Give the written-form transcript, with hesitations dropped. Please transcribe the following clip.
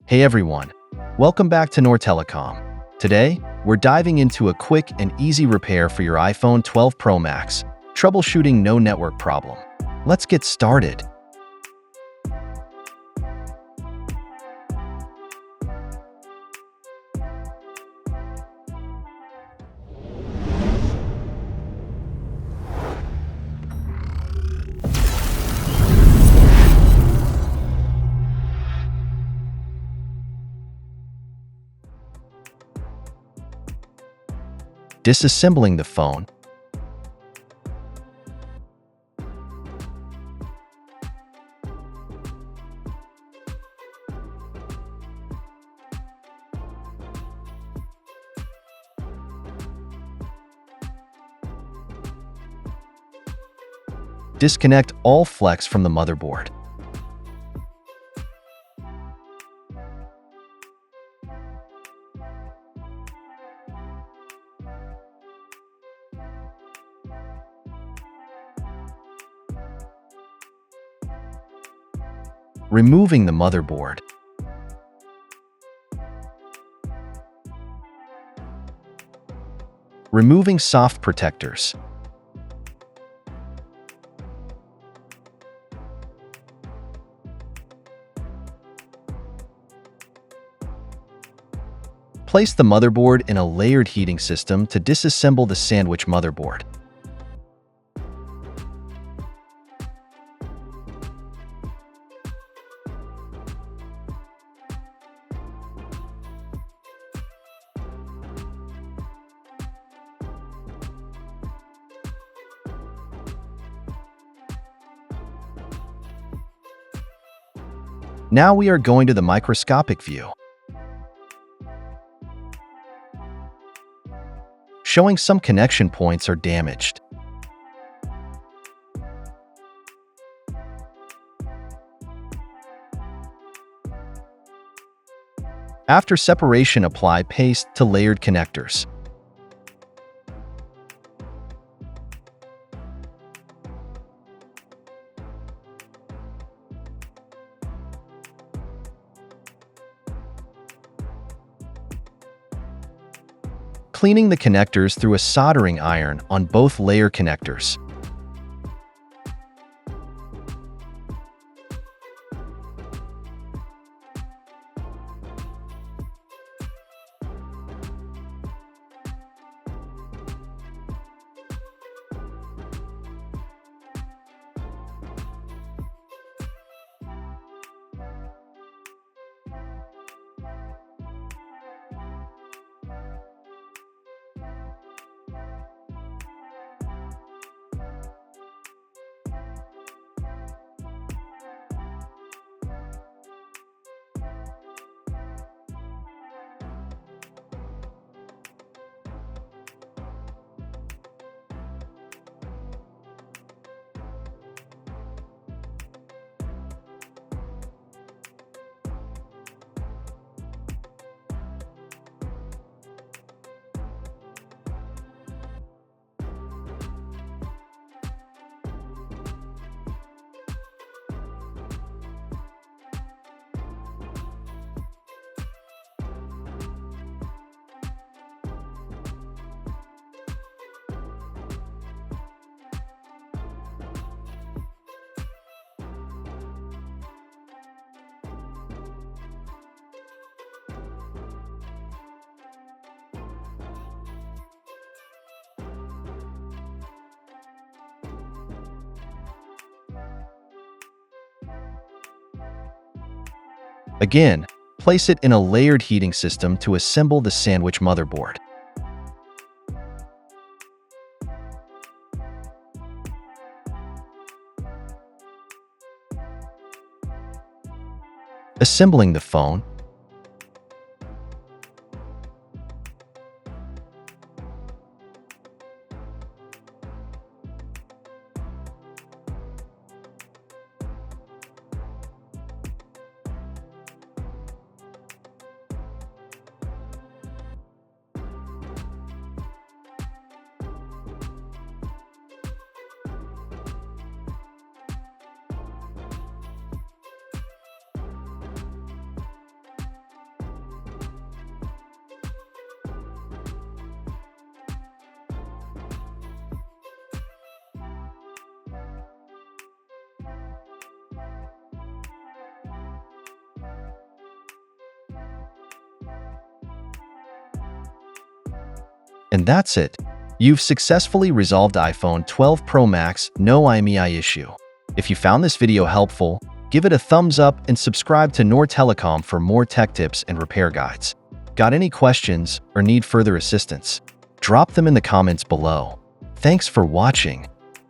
Hey everyone, welcome back to Noor Telecom. Today, we're diving into a quick and easy repair for your iPhone 12 Pro Max, troubleshooting no network problem. Let's get started. Disassembling the phone. Disconnect all flex from the motherboard. Removing the motherboard. Removing soft protectors. Place the motherboard in a layered heating system to disassemble the sandwich motherboard. Now we are going to the microscopic view, showing some connection points are damaged. After separation, apply paste to layered connectors. Cleaning the connectors through a soldering iron on both layer connectors. Again, place it in a layered heating system to assemble the sandwich motherboard. Assembling the phone. And that's it. You've successfully resolved iPhone 12 Pro Max no IMEI issue. If you found this video helpful, give it a thumbs up and subscribe to Noor Telecom for more tech tips and repair guides. Got any questions or need further assistance? Drop them in the comments below. Thanks for watching.